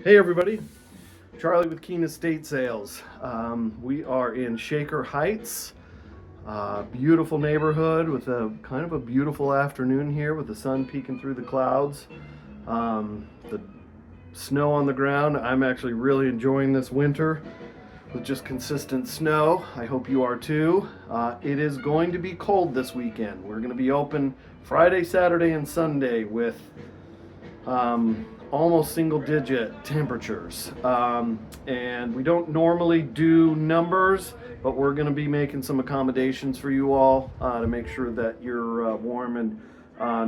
Hey everybody, Charlie with Keene Estate Sales. We are in Shaker Heights, beautiful neighborhood with a kind of a beautiful afternoon here with the sun peeking through the clouds. The snow on the ground. I'm actually really enjoying this winter with just consistent snow. I hope you are too. It is going to be cold this weekend. We're going to be open Friday, Saturday, and Sunday with almost single digit temperatures. And we don't normally do numbers, but we're going to be making some accommodations for you all to make sure that you're warm and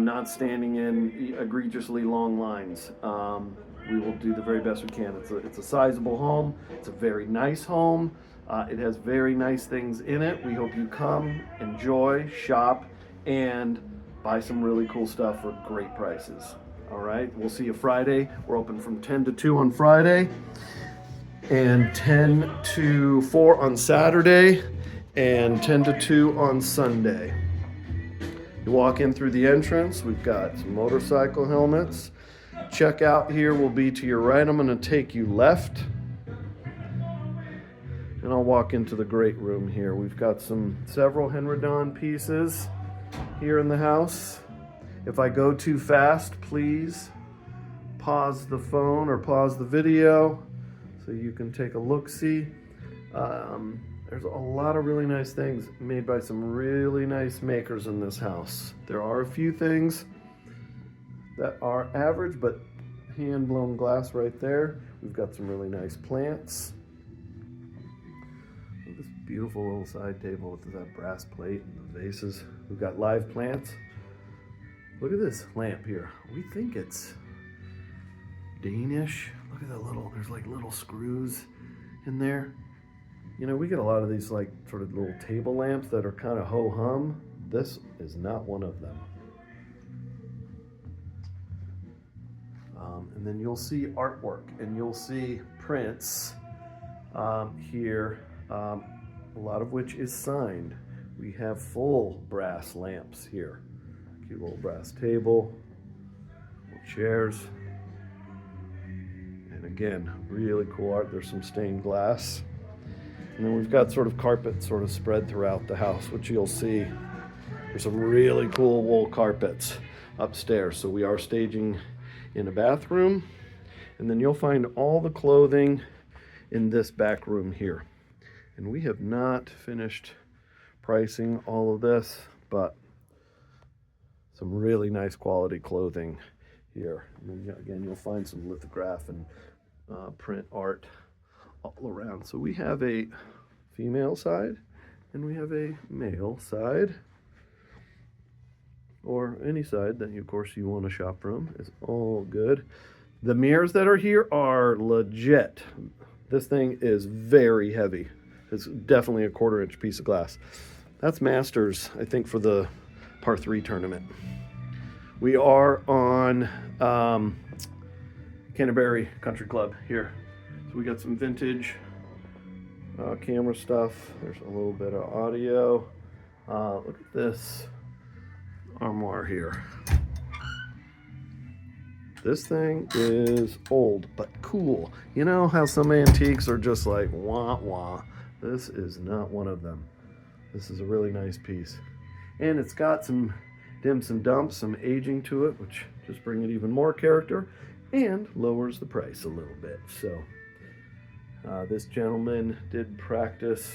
not standing in egregiously long lines. We will do the very best we can. It's a sizable home. It's a very nice home. It has very nice things in it. We hope you come, enjoy, shop, and buy some really cool stuff for great prices. All right, we'll see you Friday. We're open from 10 to 2 on Friday, and 10 to 4 on Saturday, and 10 to 2 on Sunday. You walk in through the entrance, we've got some motorcycle helmets. Checkout here will be to your right. I'm going to take you left, and I'll walk into the great room here. We've got several Henredon pieces here in the house. If I go too fast, please pause the phone or pause the video so you can take a look-see. There's a lot of really nice things made by some really nice makers in this house. There are a few things that are average, but hand-blown glass right there. We've got some really nice plants. This beautiful little side table with that brass plate and the vases. We've got live plants. Look at this lamp here. We think it's Danish. Look at that there's like little screws in there. You know, we get a lot of these like sort of little table lamps that are kind of ho-hum. This is not one of them. And then you'll see artwork and you'll see prints here, a lot of which is signed. We have full brass lamps here. Cute little brass table, little chairs, and again, really cool art. There's some stained glass. And then we've got sort of carpet sort of spread throughout the house, which you'll see. There's some really cool wool carpets upstairs. So we are staging in a bathroom, and then you'll find all the clothing in this back room here. And we have not finished pricing all of this, but some really nice quality clothing here. And then again, you'll find some lithograph and print art all around. So we have a female side and we have a male side, or any side that of course you want to shop from. Is all good. The mirrors that are here are legit. This thing is very heavy. It's definitely a 1/4-inch piece of glass. That's Masters, I think, for the par 3 tournament. We are on Canterbury Country Club here. So we got some vintage camera stuff. There's a little bit of audio. Look at this armoire here. This thing is old but cool. You know how some antiques are just like wah wah? This is not one of them. This is a really nice piece. And it's got some dims and dumps, some aging to it, which just bring it even more character and lowers the price a little bit. So this gentleman did practice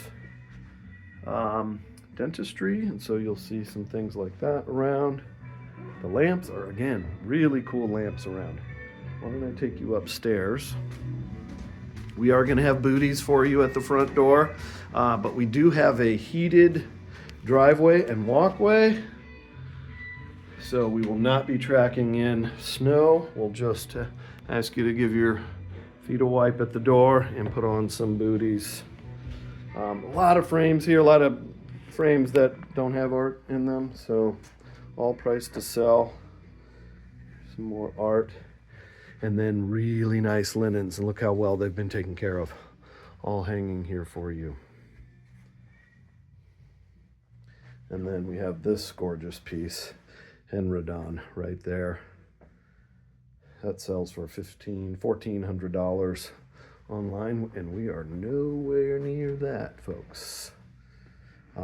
dentistry, and so you'll see some things like that around. The lamps are, again, really cool lamps around. Why don't I take you upstairs? We are going to have booties for you at the front door, but we do have a heated driveway and walkway, so we will not be tracking in snow. We'll just ask you to give your feet a wipe at the door and put on some booties. A lot of frames here, a lot of frames that don't have art in them, so all priced to sell. Some more art, and then really nice linens, and look how well they've been taken care of, all hanging here for you. And then we have this gorgeous piece, Henredon, right there. That sells for $1,400 online, and we are nowhere near that, folks. We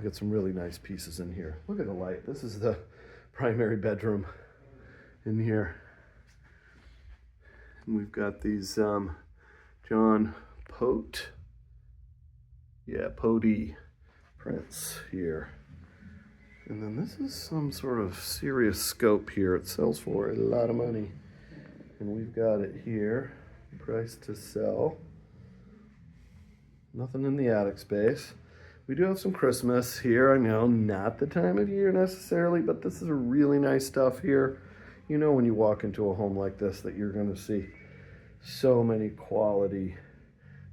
got some really nice pieces in here. Look at the light. This is the primary bedroom in here. And we've got these John Pote, Pote prints here. And then this is some sort of serious scope here. It sells for a lot of money. And we've got it here, price to sell. Nothing in the attic space. We do have some Christmas here. I know, not the time of year necessarily, but this is a really nice stuff here. You know when you walk into a home like this that you're gonna see so many quality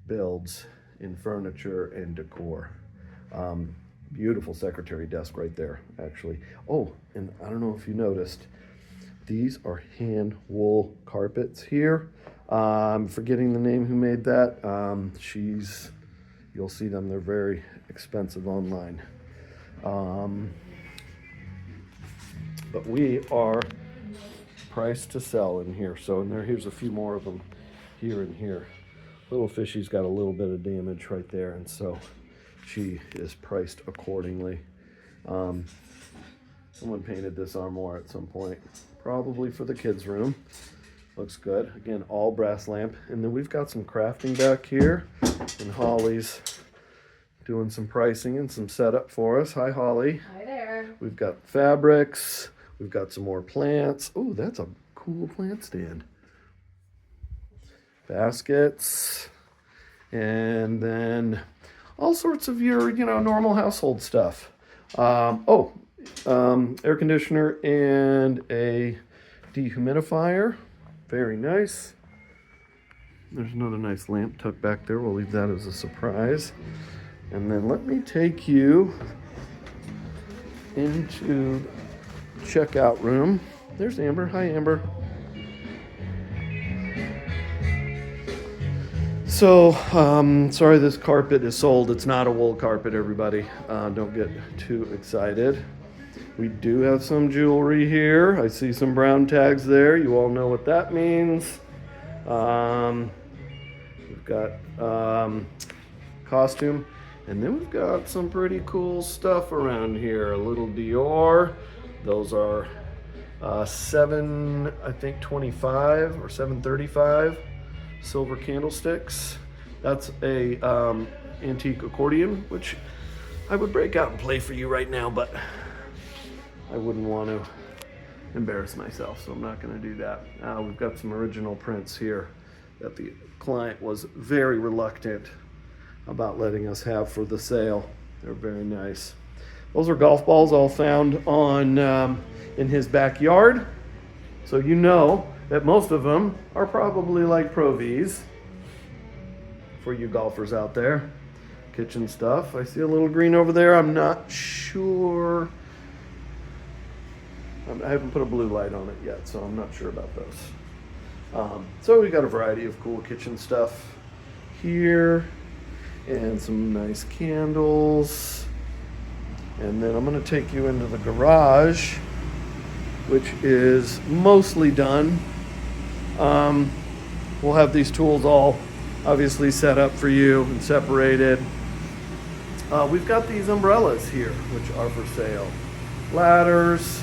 builds in furniture and decor. Beautiful secretary desk right there, actually. Oh, and I don't know if you noticed, these are hand wool carpets here. I'm forgetting the name who made that. You'll see them, they're very expensive online. But we are priced to sell in here. So here's a few more of them here and here. Little Fishy's got a little bit of damage right there, and so she is priced accordingly. Someone painted this armoire at some point, probably for the kids' room. Looks good. Again, all brass lamp. And then we've got some crafting back here, and Holly's doing some pricing and some setup for us. Hi, Holly. Hi there. We've got fabrics. We've got some more plants. Oh, that's a cool plant stand. Baskets. And then all sorts of your, normal household stuff. Air conditioner and a dehumidifier. Very nice. There's another nice lamp tucked back there. We'll leave that as a surprise. And then let me take you into the checkout room. There's Amber. Hi, Amber. So, sorry this carpet is sold. It's not a wool carpet, everybody. Don't get too excited. We do have some jewelry here. I see some brown tags there. You all know what that means. We've got costume. And then we've got some pretty cool stuff around here. A little Dior. Those are $7.25 or $7.35 silver candlesticks. That's a antique accordion, which I would break out and play for you right now, but I wouldn't want to embarrass myself, so I'm not going to do that. We've got some original prints here that the client was very reluctant about letting us have for the sale. They're very nice. Those are golf balls all found on in his backyard. So you know that most of them are probably like Pro Vs for you golfers out there. Kitchen stuff. I see a little green over there. I'm not sure. I haven't put a blue light on it yet, so I'm not sure about those. So we got a variety of cool kitchen stuff here. And some nice candles. And then I'm going to take you into the garage, which is mostly done. We'll have these tools all obviously set up for you and separated. We've got these umbrellas here, which are for sale. Ladders,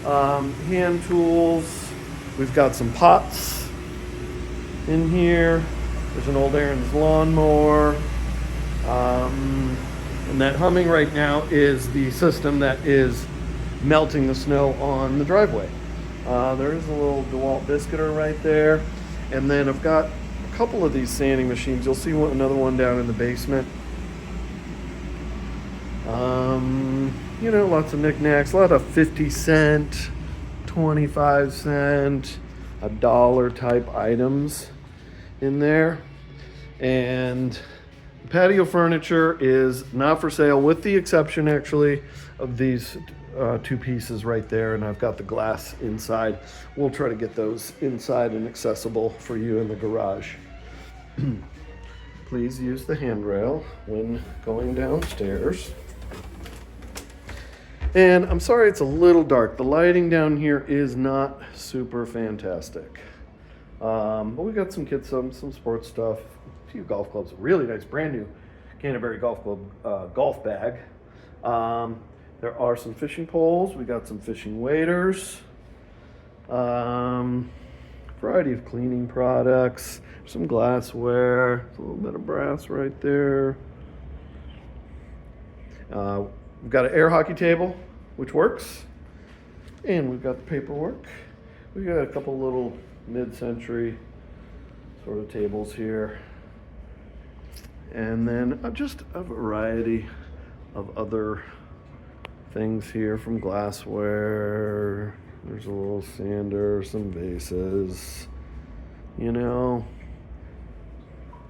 hand tools. We've got some pots in here. There's an old Aaron's lawnmower. And that humming right now is the system that is melting the snow on the driveway. There is a little DeWalt Biscuiter right there. And then I've got a couple of these sanding machines. You'll see another one down in the basement. Lots of knickknacks, a lot of 50-cent, 25-cent, $1 type items in there. And patio furniture is not for sale, with the exception actually of these two pieces right there, and I've got the glass inside. We'll try to get those inside and accessible for you in the garage. Please use the handrail when going downstairs. And I'm sorry it's a little dark. The lighting down here is not super fantastic. But we got some kids, some sports stuff, a few golf clubs, a really nice brand new Canterbury Golf Club golf bag. There are some fishing poles. We got some fishing waders. Variety of cleaning products, some glassware, a little bit of brass right there. We've got an air hockey table, which works. And we've got the paperwork. We've got a couple little mid-century sort of tables here. And then just a variety of other things here, from glassware. There's a little sander, some vases, you know.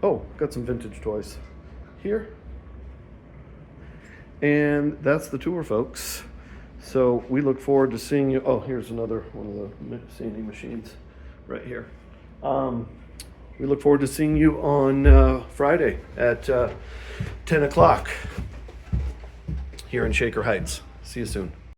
Oh, got some vintage toys here. And that's the tour, folks. So we look forward to seeing you. Oh, here's another one of the sanding machines right here. We look forward to seeing you on Friday at 10 o'clock here in Shaker Heights. See you soon.